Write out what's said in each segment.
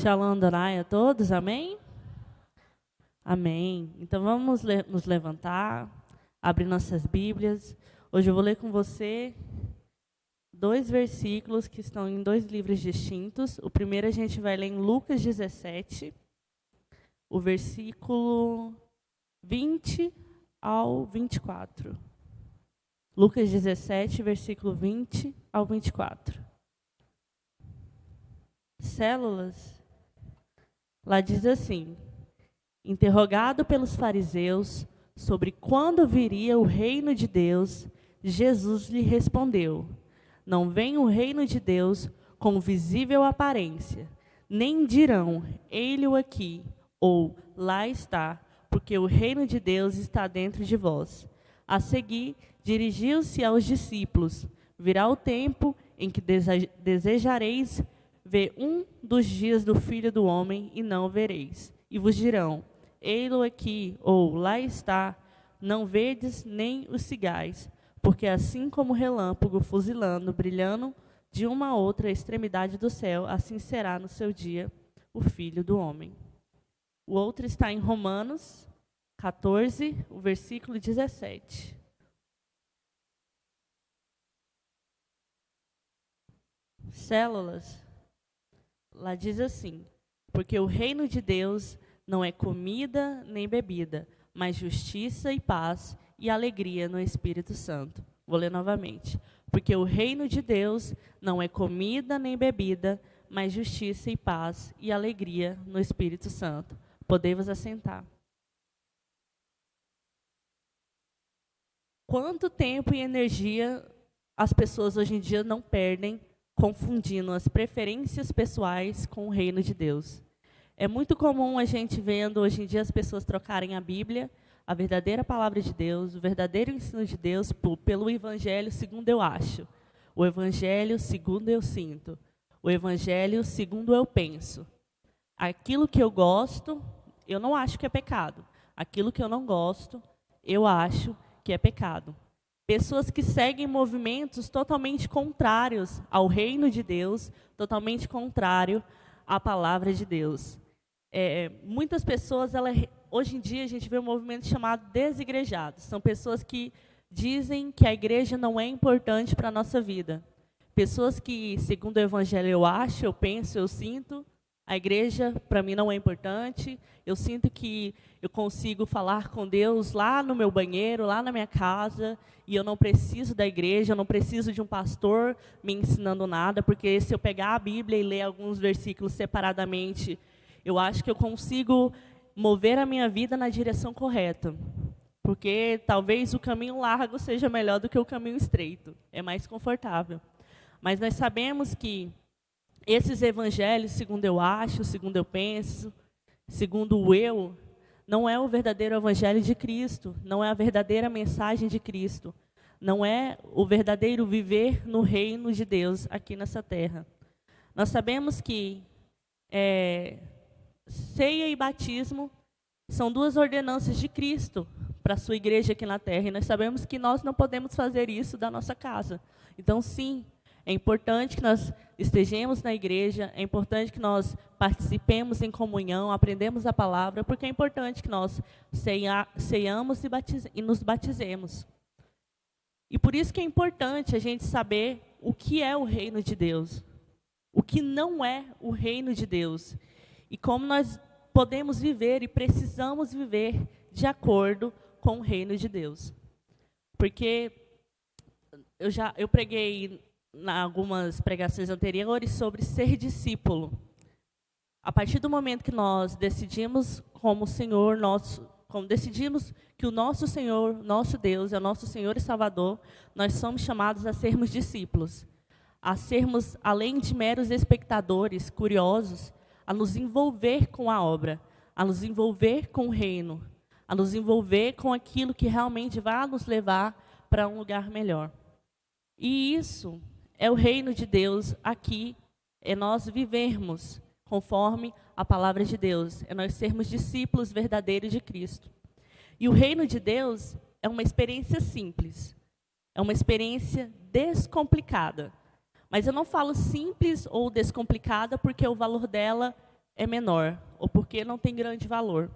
Shalom Adonai a todos, amém? Amém. Então vamos nos levantar, abrir nossas Bíblias. Hoje eu vou ler com você 2 versículos que estão em 2 livros distintos. O primeiro a gente vai ler em Lucas 17, o versículo 20 ao 24. Lucas 17, versículo 20 ao 24. Células, lá diz assim: interrogado pelos fariseus sobre quando viria o reino de Deus, Jesus lhe respondeu: não vem o reino de Deus com visível aparência, nem dirão, ei-lo aqui, ou lá está, porque o reino de Deus está dentro de vós. A seguir, dirigiu-se aos discípulos: virá o tempo em que desejareis ver um dos dias do Filho do Homem e não o vereis. E vos dirão, ei-lo aqui, ou lá está, não vedes nem os cigais, porque assim como o relâmpago fuzilando, brilhando de uma a outra extremidade do céu, assim será no seu dia o Filho do Homem. O outro está em Romanos 14, o versículo 17. Células, lá diz assim: porque o reino de Deus não é comida nem bebida, mas justiça e paz e alegria no Espírito Santo. Vou ler novamente. Porque o reino de Deus não é comida nem bebida, mas justiça e paz e alegria no Espírito Santo. Podei-vos assentar. Quanto tempo e energia as pessoas hoje em dia não perdem confundindo as preferências pessoais com o reino de Deus? É muito comum a gente vendo hoje em dia as pessoas trocarem a Bíblia, a verdadeira palavra de Deus, o verdadeiro ensino de Deus, pelo Evangelho segundo eu acho, o Evangelho segundo eu sinto, o Evangelho segundo eu penso. Aquilo que eu gosto, eu não acho que é pecado. Aquilo que eu não gosto, eu acho que é pecado. Pessoas que seguem movimentos totalmente contrários ao reino de Deus, totalmente contrário à palavra de Deus. Muitas pessoas, hoje em dia, a gente vê um movimento chamado desigrejados. São pessoas que dizem que a igreja não é importante para a nossa vida. Pessoas que, segundo o Evangelho, eu acho, eu penso, eu sinto, a igreja, para mim, não é importante. Eu sinto que eu consigo falar com Deus lá no meu banheiro, lá na minha casa, e eu não preciso da igreja, eu não preciso de um pastor me ensinando nada, porque se eu pegar a Bíblia e ler alguns versículos separadamente, eu acho que eu consigo mover a minha vida na direção correta. Porque talvez o caminho largo seja melhor do que o caminho estreito, é mais confortável. Mas nós sabemos que esses evangelhos, segundo eu acho, segundo eu penso, segundo o eu, não é o verdadeiro evangelho de Cristo, não é a verdadeira mensagem de Cristo, não é o verdadeiro viver no reino de Deus aqui nessa terra. Nós sabemos que ceia e batismo são 2 ordenanças de Cristo para a sua igreja aqui na terra, e nós sabemos que nós não podemos fazer isso da nossa casa. Então, sim, é importante que nós estejamos na igreja, é importante que nós participemos em comunhão, aprendemos a palavra, porque é importante que nós ceiamos e nos batizemos. E por isso que é importante a gente saber o que é o reino de Deus, o que não é o reino de Deus, e como nós podemos viver e precisamos viver de acordo com o reino de Deus. Porque eu preguei em algumas pregações anteriores sobre ser discípulo. A partir do momento que nós decidimos decidimos que o nosso Senhor, nosso Deus, é o nosso Senhor e Salvador, nós somos chamados a sermos discípulos, a sermos, além de meros espectadores, curiosos, a nos envolver com a obra, a nos envolver com o reino, a nos envolver com aquilo que realmente vai nos levar para um lugar melhor. E isso é o reino de Deus aqui, é nós vivermos conforme a palavra de Deus, é nós sermos discípulos verdadeiros de Cristo. E o reino de Deus é uma experiência simples, é uma experiência descomplicada. Mas eu não falo simples ou descomplicada porque o valor dela é menor ou porque não tem grande valor.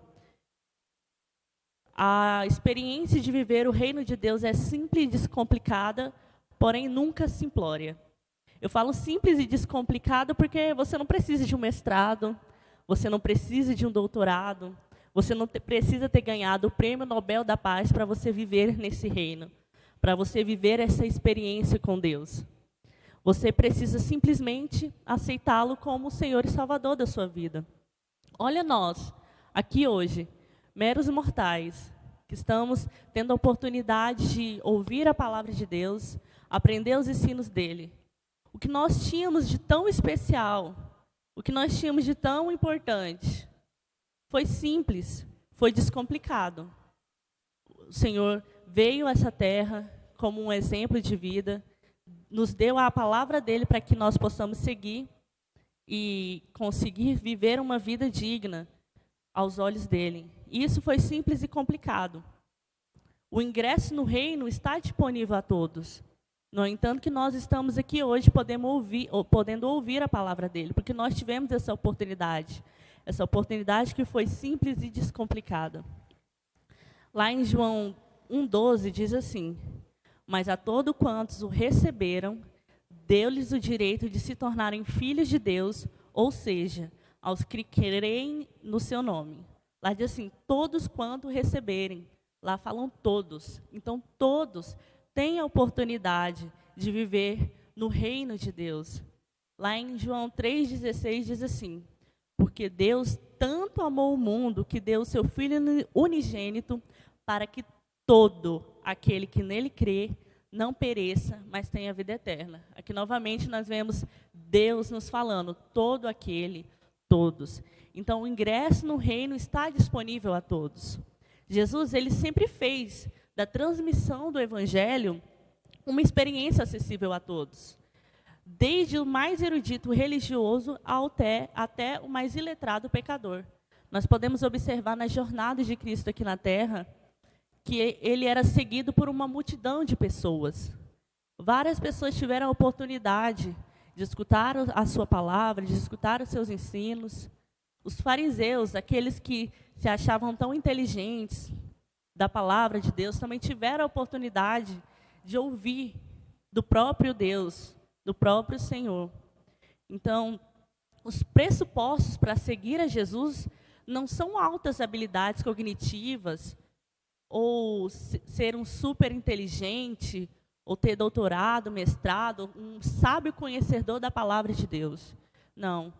A experiência de viver o reino de Deus é simples e descomplicada, porém nunca simplória. Eu falo simples e descomplicado porque você não precisa de um mestrado, você não precisa de um doutorado, você não precisa ter ganhado o Prêmio Nobel da Paz para você viver nesse reino, para você viver essa experiência com Deus. Você precisa simplesmente aceitá-lo como o Senhor e Salvador da sua vida. Olha nós, aqui hoje, meros mortais, que estamos tendo a oportunidade de ouvir a palavra de Deus, aprender os ensinos dele. O que nós tínhamos de tão especial, o que nós tínhamos de tão importante, foi simples, foi descomplicado. O Senhor veio a essa terra como um exemplo de vida, nos deu a palavra dele para que nós possamos seguir e conseguir viver uma vida digna aos olhos dele. E isso foi simples e complicado. O ingresso no reino está disponível a todos. No entanto, que nós estamos aqui hoje podendo ouvir a palavra dele, porque nós tivemos essa oportunidade que foi simples e descomplicada. Lá em João 1,12 diz assim: mas a todos quantos o receberam, deu-lhes o direito de se tornarem filhos de Deus, ou seja, aos que creem no seu nome. Lá diz assim, todos quanto receberem. Lá falam todos. Então, todos têm a oportunidade de viver no reino de Deus. Lá em João 3,16 diz assim, porque Deus tanto amou o mundo que deu o seu Filho unigênito para que todo aquele que nele crê não pereça, mas tenha vida eterna. Aqui novamente nós vemos Deus nos falando, todo aquele, todos. Então o ingresso no reino está disponível a todos. Jesus, ele sempre fez da transmissão do evangelho uma experiência acessível a todos. Desde o mais erudito religioso até o mais iletrado pecador. Nós podemos observar na jornada de Cristo aqui na terra que ele era seguido por uma multidão de pessoas. Várias pessoas tiveram a oportunidade de escutar a sua palavra, de escutar os seus ensinos. Os fariseus, aqueles que se achavam tão inteligentes da palavra de Deus, também tiveram a oportunidade de ouvir do próprio Deus, do próprio Senhor. Então, os pressupostos para seguir a Jesus não são altas habilidades cognitivas, ou ser um super inteligente, ou ter doutorado, mestrado, um sábio conhecedor da palavra de Deus. Não.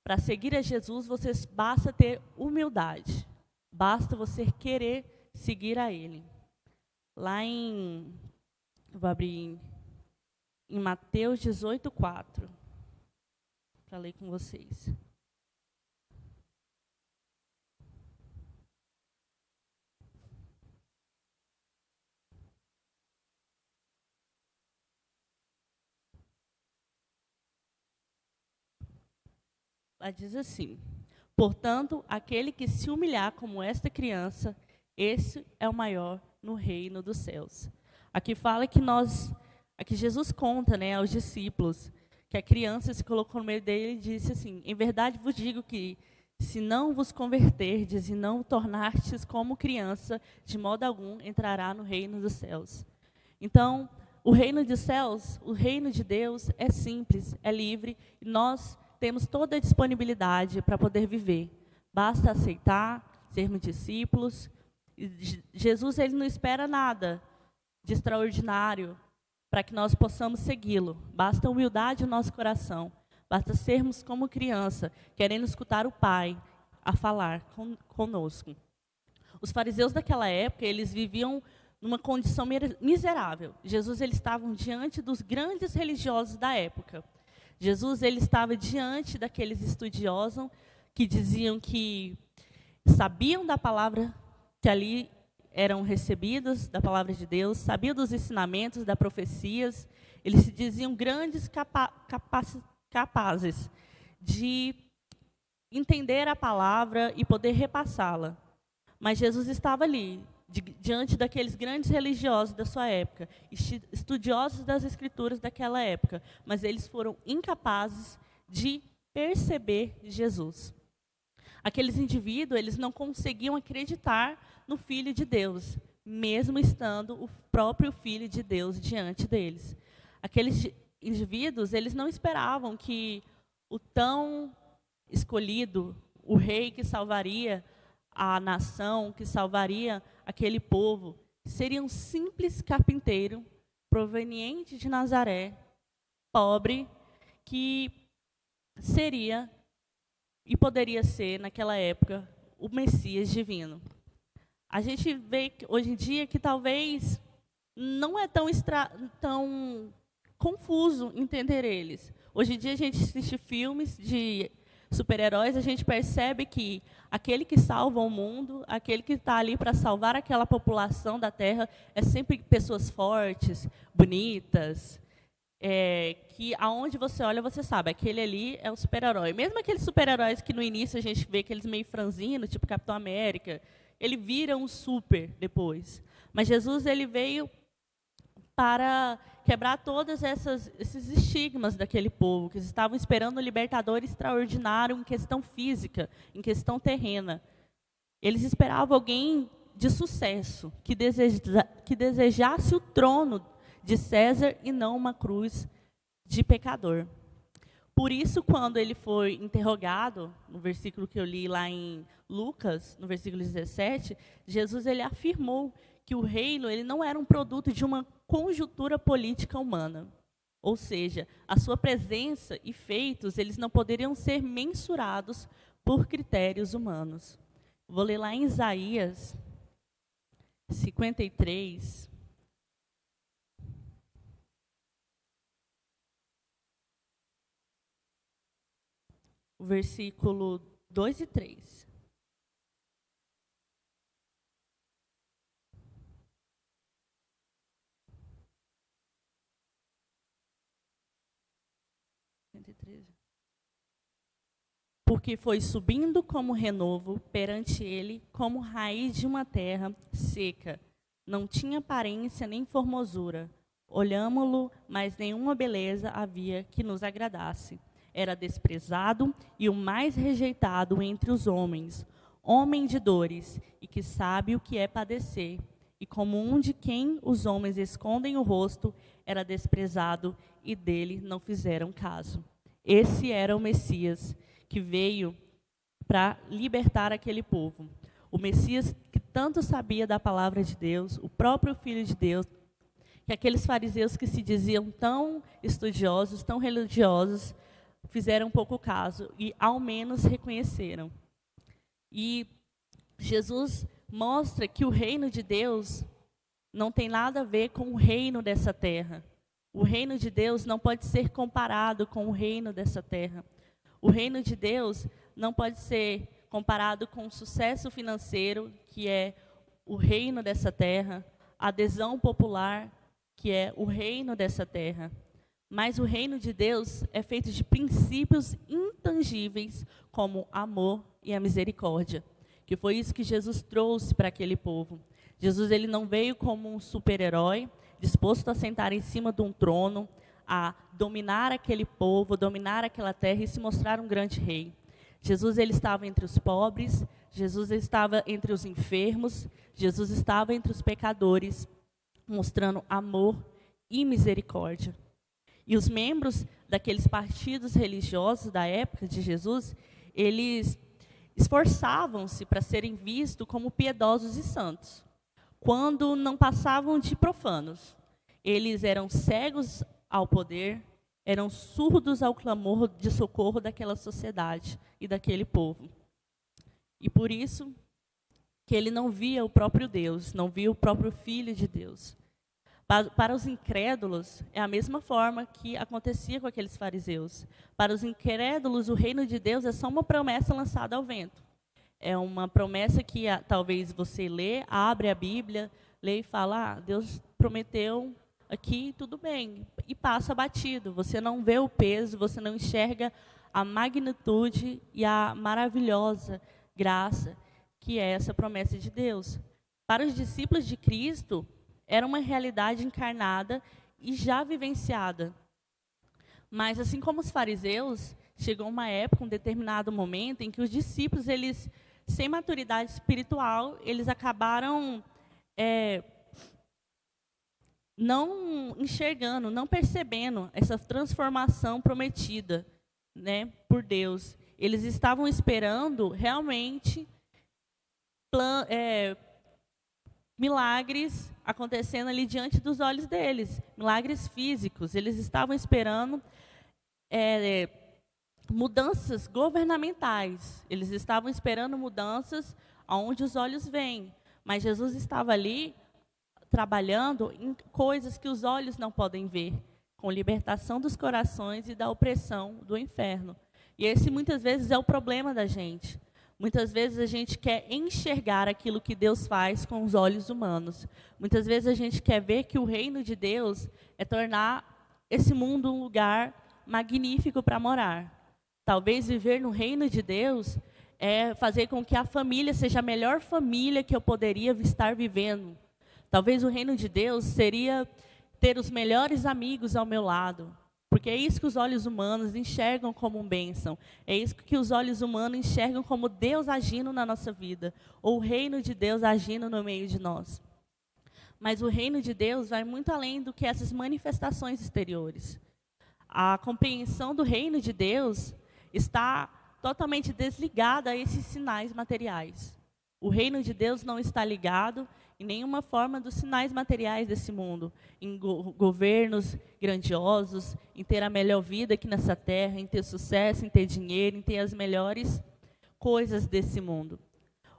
Para seguir a Jesus, basta ter humildade. Basta você querer seguir a Ele. Lá vou abrir em Mateus 18:4, para ler com vocês. Lá diz assim, portanto, aquele que se humilhar como esta criança, esse é o maior no reino dos céus. Aqui fala que aqui Jesus conta, né, aos discípulos, que a criança se colocou no meio dele e disse assim, em verdade vos digo que, se não vos converterdes e não tornastes como criança, de modo algum entrará no reino dos céus. Então, o reino dos céus, o reino de Deus é simples, é livre, e nós temos toda a disponibilidade para poder viver. Basta aceitar, sermos discípulos. E Jesus, ele não espera nada de extraordinário para que nós possamos segui-lo. Basta humildade no nosso coração. Basta sermos como criança, querendo escutar o Pai a falar conosco. Os fariseus daquela época, eles viviam numa condição miserável. Jesus, eles estavam diante dos grandes religiosos da época. Jesus, ele estava diante daqueles estudiosos que diziam que sabiam da palavra que ali eram recebidos, da palavra de Deus, sabiam dos ensinamentos, das profecias. Eles se diziam grandes capazes de entender a palavra e poder repassá-la. Mas Jesus estava ali, diante daqueles grandes religiosos da sua época, estudiosos das escrituras daquela época, mas eles foram incapazes de perceber Jesus. aqueles indivíduos, eles não conseguiam acreditar no Filho de Deus, mesmo estando o próprio Filho de Deus diante deles. Aqueles indivíduos, eles não esperavam que o tão escolhido, o rei que salvaria a nação, que salvaria aquele povo, seria um simples carpinteiro proveniente de Nazaré, pobre, que seria e poderia ser, naquela época, o Messias divino. A gente vê hoje em dia que talvez não é tão confuso entender eles. Hoje em dia a gente assiste filmes de super-heróis, a gente percebe que aquele que salva o mundo, aquele que está ali para salvar aquela população da Terra, é sempre pessoas fortes, bonitas, que aonde você olha, você sabe, aquele ali é o super-herói. Mesmo aqueles super-heróis que no início a gente vê aqueles meio franzinos, tipo Capitão América, ele vira um super depois. Mas Jesus, ele veio para quebrar todos esses estigmas daquele povo, que estavam esperando um libertador extraordinário em questão física, em questão terrena. Eles esperavam alguém de sucesso, que desejasse o trono de César e não uma cruz de pecador. Por isso, quando ele foi interrogado, no versículo que eu li lá em Lucas, no versículo 17, Jesus ele afirmou que o reino ele não era um produto de uma conjuntura política humana. Ou seja, a sua presença e feitos, eles não poderiam ser mensurados por critérios humanos. Vou ler lá em Isaías 53. O versículo 2 e 3. Porque foi subindo como renovo perante ele, como raiz de uma terra seca. Não tinha aparência nem formosura. Olhámo-lo, mas nenhuma beleza havia que nos agradasse. Era desprezado e o mais rejeitado entre os homens, homem de dores, e que sabe o que é padecer. E como um de quem os homens escondem o rosto, era desprezado e dele não fizeram caso. Esse era o Messias, que veio para libertar aquele povo. O Messias que tanto sabia da palavra de Deus, o próprio Filho de Deus, que aqueles fariseus que se diziam tão estudiosos, tão religiosos, fizeram pouco caso e ao menos reconheceram. E Jesus mostra que o reino de Deus não tem nada a ver com o reino dessa terra. O reino de Deus não pode ser comparado com o reino dessa terra. O reino de Deus não pode ser comparado com o sucesso financeiro, que é o reino dessa terra, a adesão popular, que é o reino dessa terra. Mas o reino de Deus é feito de princípios intangíveis, como amor e a misericórdia, que foi isso que Jesus trouxe para aquele povo. Jesus ele não veio como um super-herói, disposto a sentar em cima de um trono, a dominar aquele povo, dominar aquela terra e se mostrar um grande rei. Jesus ele estava entre os pobres, Jesus estava entre os enfermos, Jesus estava entre os pecadores, mostrando amor e misericórdia. E os membros daqueles partidos religiosos da época de Jesus, eles esforçavam-se para serem vistos como piedosos e santos, quando não passavam de profanos. Eles eram cegos ao poder, eram surdos ao clamor de socorro daquela sociedade e daquele povo. E por isso que ele não via o próprio Deus, não via o próprio Filho de Deus. Para os incrédulos, é a mesma forma que acontecia com aqueles fariseus. Para os incrédulos, o reino de Deus é só uma promessa lançada ao vento. É uma promessa que talvez você lê, abre a Bíblia, lê e fala, Deus prometeu aqui, tudo bem, e passa batido. Você não vê o peso, você não enxerga a magnitude e a maravilhosa graça que é essa promessa de Deus. Para os discípulos de Cristo, era uma realidade encarnada e já vivenciada. Mas, assim como os fariseus, chegou uma época, um determinado momento, em que os discípulos, eles, sem maturidade espiritual, eles acabaram não enxergando, não percebendo essa transformação prometida, né, por Deus. Eles estavam esperando realmente milagres acontecendo ali diante dos olhos deles, milagres físicos. Eles estavam esperando mudanças governamentais. Eles estavam esperando mudanças aonde os olhos veem. Mas Jesus estava ali trabalhando em coisas que os olhos não podem ver, com libertação dos corações e da opressão do inferno. E esse muitas vezes é o problema da gente. Muitas vezes a gente quer enxergar aquilo que Deus faz com os olhos humanos. Muitas vezes a gente quer ver que o reino de Deus é tornar esse mundo um lugar magnífico para morar. Talvez viver no reino de Deus é fazer com que a família seja a melhor família que eu poderia estar vivendo. Talvez o reino de Deus seria ter os melhores amigos ao meu lado. Porque é isso que os olhos humanos enxergam como uma bênção. É isso que os olhos humanos enxergam como Deus agindo na nossa vida. Ou o reino de Deus agindo no meio de nós. Mas o reino de Deus vai muito além do que essas manifestações exteriores. A compreensão do reino de Deus está totalmente desligada a esses sinais materiais. O reino de Deus não está ligado em nenhuma forma dos sinais materiais desse mundo, em governos grandiosos, em ter a melhor vida aqui nessa terra, em ter sucesso, em ter dinheiro, em ter as melhores coisas desse mundo.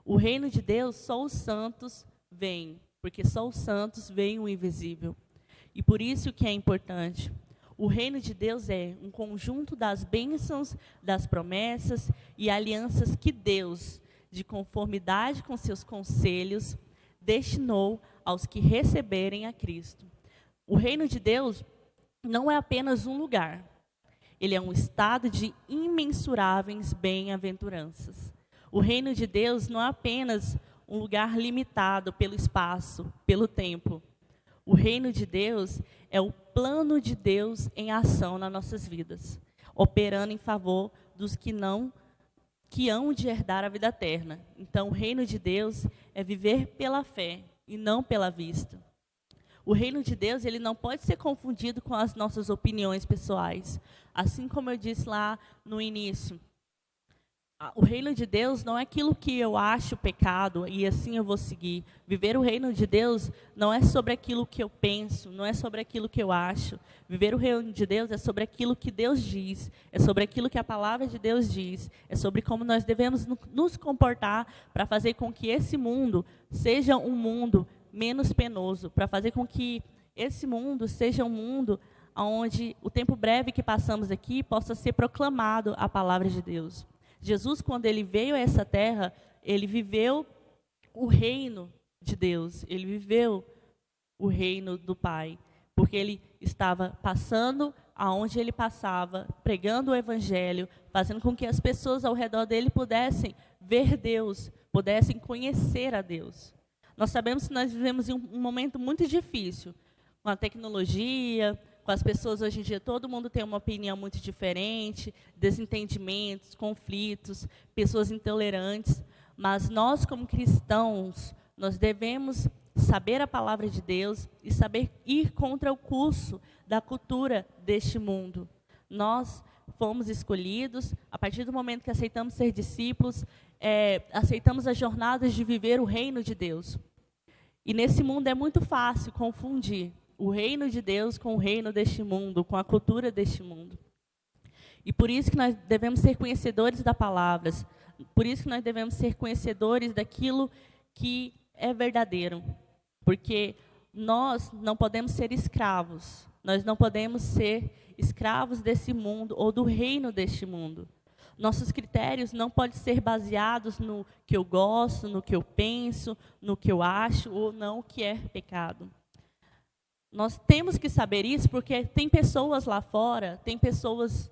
O reino de Deus, só os santos veem, porque só os santos veem o invisível. E por isso que é importante. O reino de Deus é um conjunto das bênçãos, das promessas e alianças que Deus, de conformidade com seus conselhos, destinou aos que receberem a Cristo. O reino de Deus não é apenas um lugar. Ele é um estado de imensuráveis bem-aventuranças. O reino de Deus não é apenas um lugar limitado pelo espaço, pelo tempo. O reino de Deus é o plano de Deus em ação nas nossas vidas, operando em favor dos que hão de herdar a vida eterna. Então, o reino de Deus é viver pela fé e não pela vista. O reino de Deus, ele não pode ser confundido com as nossas opiniões pessoais. Assim como eu disse lá no início, o reino de Deus não é aquilo que eu acho pecado e assim eu vou seguir. Viver o reino de Deus não é sobre aquilo que eu penso, não é sobre aquilo que eu acho. Viver o reino de Deus é sobre aquilo que Deus diz, é sobre aquilo que a palavra de Deus diz, é sobre como nós devemos nos comportar para fazer com que esse mundo seja um mundo menos penoso, para fazer com que esse mundo seja um mundo onde o tempo breve que passamos aqui possa ser proclamado a palavra de Deus. Jesus, quando ele veio a essa terra, ele viveu o reino de Deus, ele viveu o reino do Pai, porque ele estava passando aonde ele passava, pregando o evangelho, fazendo com que as pessoas ao redor dele pudessem ver Deus, pudessem conhecer a Deus. Nós sabemos que nós vivemos em um momento muito difícil, com a tecnologia, com as pessoas hoje em dia, todo mundo tem uma opinião muito diferente, desentendimentos, conflitos, pessoas intolerantes, mas nós como cristãos, nós devemos saber a palavra de Deus e saber ir contra o curso da cultura deste mundo. Nós fomos escolhidos, a partir do momento que aceitamos ser discípulos, aceitamos as jornadas de viver o reino de Deus. E nesse mundo é muito fácil confundir o reino de Deus com o reino deste mundo, com a cultura deste mundo. E por isso que nós devemos ser conhecedores da palavra, por isso que nós devemos ser conhecedores daquilo que é verdadeiro. Porque nós não podemos ser escravos, nós não podemos ser escravos desse mundo ou do reino deste mundo. Nossos critérios não podem ser baseados no que eu gosto, no que eu penso, no que eu acho ou não que é pecado. Nós temos que saber isso porque tem pessoas lá fora, tem pessoas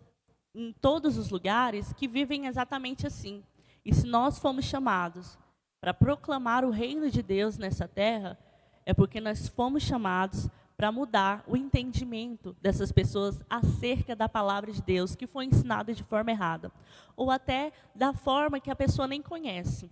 em todos os lugares que vivem exatamente assim. E se nós fomos chamados para proclamar o reino de Deus nessa terra, é porque nós fomos chamados para mudar o entendimento dessas pessoas acerca da palavra de Deus, que foi ensinada de forma errada, ou até da forma que a pessoa nem conhece.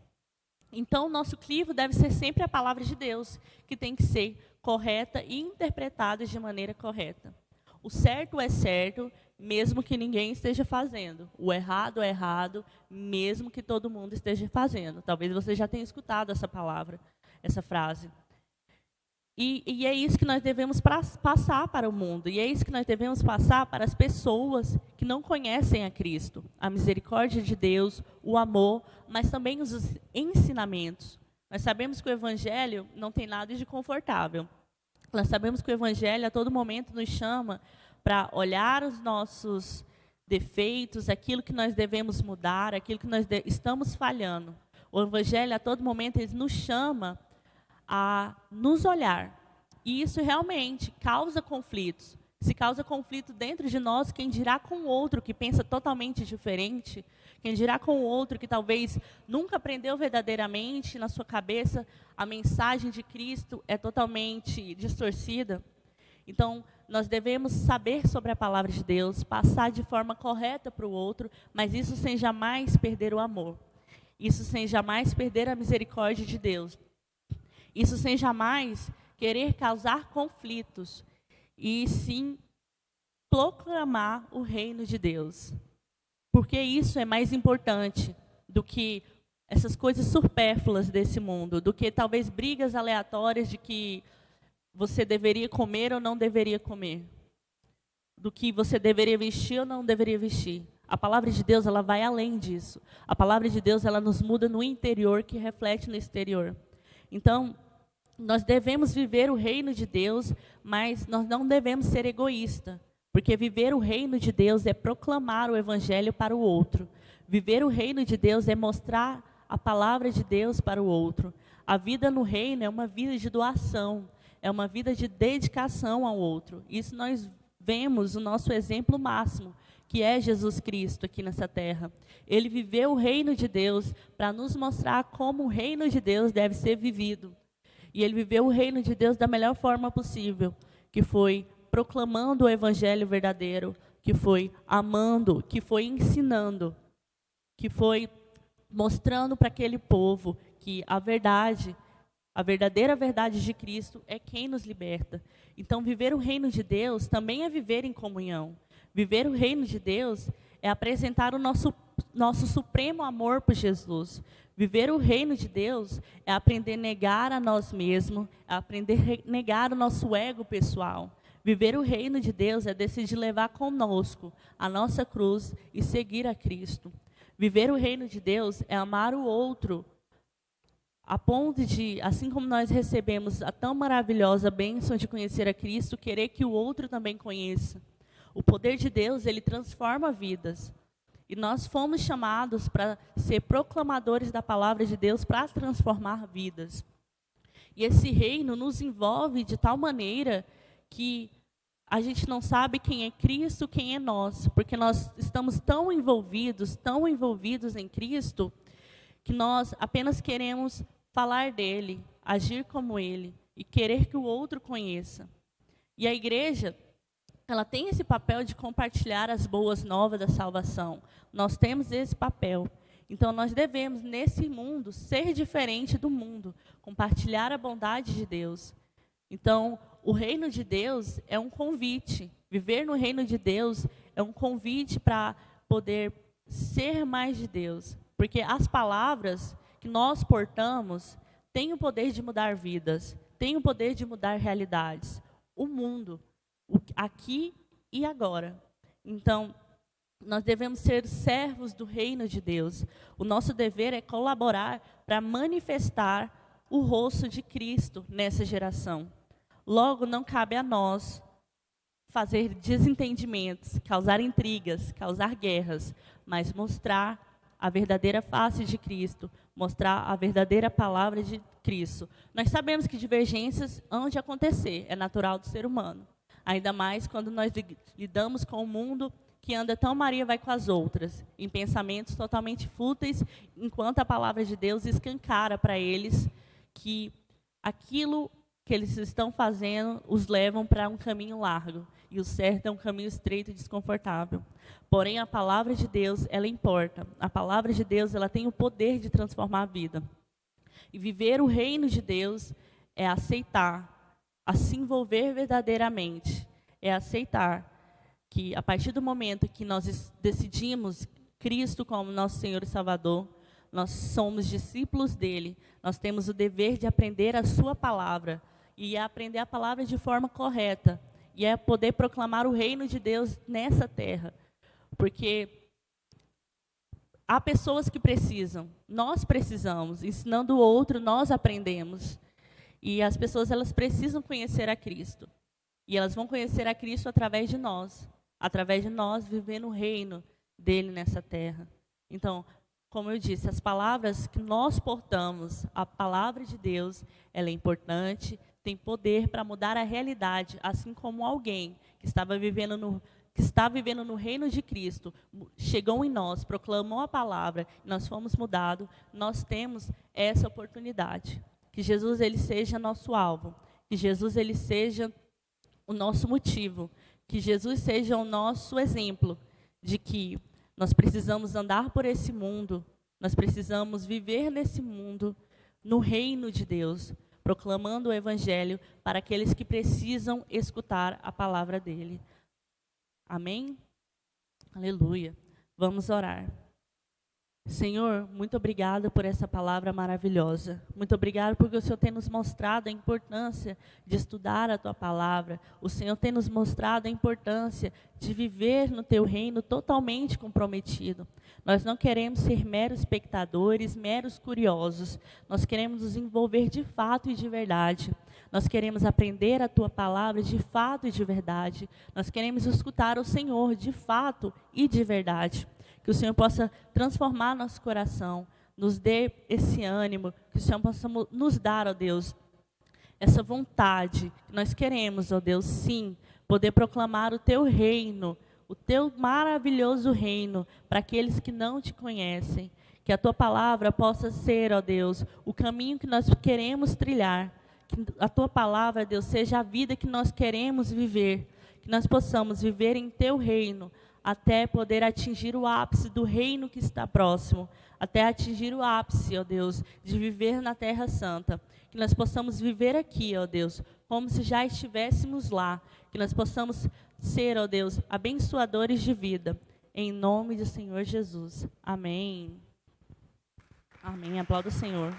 Então, o nosso crivo deve ser sempre a palavra de Deus, que tem que ser correta e interpretada de maneira correta. O certo é certo, mesmo que ninguém esteja fazendo. O errado é errado, mesmo que todo mundo esteja fazendo. Talvez você já tenha escutado essa palavra, essa frase. E é isso que nós devemos passar para o mundo. E é isso que nós devemos passar para as pessoas que não conhecem a Cristo. A misericórdia de Deus, o amor, mas também os ensinamentos. Nós sabemos que o Evangelho não tem nada de confortável. Nós sabemos que o Evangelho a todo momento nos chama para olhar os nossos defeitos, aquilo que nós devemos mudar, aquilo que nós estamos falhando. O Evangelho a todo momento ele nos chama a nos olhar. E isso realmente causa conflitos. Se causa conflito dentro de nós, quem dirá com o outro que pensa totalmente diferente, quem dirá com o outro que talvez nunca aprendeu verdadeiramente na sua cabeça a mensagem de Cristo é totalmente distorcida. Então, nós devemos saber sobre a palavra de Deus, passar de forma correta para o outro, mas isso sem jamais perder o amor. Isso sem jamais perder a misericórdia de Deus. Isso sem jamais querer causar conflitos, e sim proclamar o reino de Deus. Porque isso é mais importante do que essas coisas supérfluas desse mundo, do que talvez brigas aleatórias de que você deveria comer ou não deveria comer, do que você deveria vestir ou não deveria vestir. A palavra de Deus, ela vai além disso. A palavra de Deus, ela nos muda no interior, que reflete no exterior. Então, nós devemos viver o reino de Deus, mas nós não devemos ser egoístas, porque viver o reino de Deus é proclamar o evangelho para o outro. Viver o reino de Deus é mostrar a palavra de Deus para o outro. A vida no reino é uma vida de doação, é uma vida de dedicação ao outro. Isso nós vemos o nosso exemplo máximo, que é Jesus Cristo aqui nessa terra. Ele viveu o reino de Deus para nos mostrar como o reino de Deus deve ser vivido. E ele viveu o reino de Deus da melhor forma possível, que foi proclamando o evangelho verdadeiro, que foi amando, que foi ensinando, que foi mostrando para aquele povo que a verdade, a verdadeira verdade de Cristo é quem nos liberta. Então, viver o reino de Deus também é viver em comunhão. Viver o reino de Deus é apresentar o nosso supremo amor por Jesus. Viver o reino de Deus é aprender a negar a nós mesmos, é aprender a negar o nosso ego pessoal. Viver o reino de Deus é decidir levar conosco a nossa cruz e seguir a Cristo. Viver o reino de Deus é amar o outro, a ponto de, assim como nós recebemos a tão maravilhosa bênção de conhecer a Cristo, querer que o outro também conheça. O poder de Deus, ele transforma vidas. E nós fomos chamados para ser proclamadores da palavra de Deus, para transformar vidas. E esse reino nos envolve de tal maneira que a gente não sabe quem é Cristo, quem é nós. Porque nós estamos tão envolvidos em Cristo, que nós apenas queremos falar dele, agir como ele e querer que o outro conheça. E a igreja, ela tem esse papel de compartilhar as boas novas da salvação. Nós temos esse papel. Então, nós devemos, nesse mundo, ser diferente do mundo. Compartilhar a bondade de Deus. Então, o reino de Deus é um convite. Viver no reino de Deus é um convite para poder ser mais de Deus. Porque as palavras que nós portamos têm o poder de mudar vidas. Têm o poder de mudar realidades. O mundo. Aqui e agora. Então, nós devemos ser servos do reino de Deus. O nosso dever é colaborar para manifestar o rosto de Cristo nessa geração. Logo, não cabe a nós fazer desentendimentos, causar intrigas, causar guerras, mas mostrar a verdadeira face de Cristo, mostrar a verdadeira palavra de Cristo. Nós sabemos que divergências hão de acontecer, é natural do ser humano. Ainda mais quando nós lidamos com um mundo que anda tão Maria vai com as outras, em pensamentos totalmente fúteis, enquanto a palavra de Deus escancara para eles que aquilo que eles estão fazendo os levam para um caminho largo, e o certo é um caminho estreito e desconfortável. Porém, a palavra de Deus, ela importa. A palavra de Deus, ela tem o poder de transformar a vida. E viver o reino de Deus é aceitar, a se envolver verdadeiramente, é aceitar que a partir do momento que nós decidimos Cristo como nosso Senhor e Salvador, nós somos discípulos dele, nós temos o dever de aprender a sua palavra, e aprender a palavra de forma correta, e é poder proclamar o reino de Deus nessa terra, porque há pessoas que precisam, nós precisamos, ensinando o outro, nós aprendemos, e as pessoas elas precisam conhecer a Cristo, e elas vão conhecer a Cristo através de nós vivendo o reino dele nessa terra. Então, como eu disse, as palavras que nós portamos, a palavra de Deus, ela é importante, tem poder para mudar a realidade, assim como alguém que está vivendo no reino de Cristo, chegou em nós, proclamou a palavra, nós fomos mudados, nós temos essa oportunidade. Que Jesus ele seja nosso alvo, que Jesus ele seja o nosso motivo, que Jesus seja o nosso exemplo de que nós precisamos andar por esse mundo, nós precisamos viver nesse mundo, no reino de Deus, proclamando o evangelho para aqueles que precisam escutar a palavra dele. Amém? Aleluia. Vamos orar. Senhor, muito obrigado por essa palavra maravilhosa. Muito obrigado porque o Senhor tem nos mostrado a importância de estudar a Tua palavra. O Senhor tem nos mostrado a importância de viver no Teu reino totalmente comprometido. Nós não queremos ser meros espectadores, meros curiosos. Nós queremos nos envolver de fato e de verdade. Nós queremos aprender a Tua palavra de fato e de verdade. Nós queremos escutar o Senhor de fato e de verdade. Que o Senhor possa transformar nosso coração, nos dê esse ânimo, que o Senhor possa nos dar, ó Deus, essa vontade que nós queremos, ó Deus, sim, poder proclamar o Teu reino, o Teu maravilhoso reino, para aqueles que não Te conhecem. Que a Tua palavra possa ser, ó Deus, o caminho que nós queremos trilhar. Que a Tua palavra, Deus, seja a vida que nós queremos viver. Que nós possamos viver em Teu reino, até poder atingir o ápice do reino que está próximo, até atingir o ápice, ó Deus, de viver na Terra Santa. Que nós possamos viver aqui, ó Deus, como se já estivéssemos lá. Que nós possamos ser, ó Deus, abençoadores de vida. Em nome do Senhor Jesus. Amém. Amém. Aplauda o Senhor.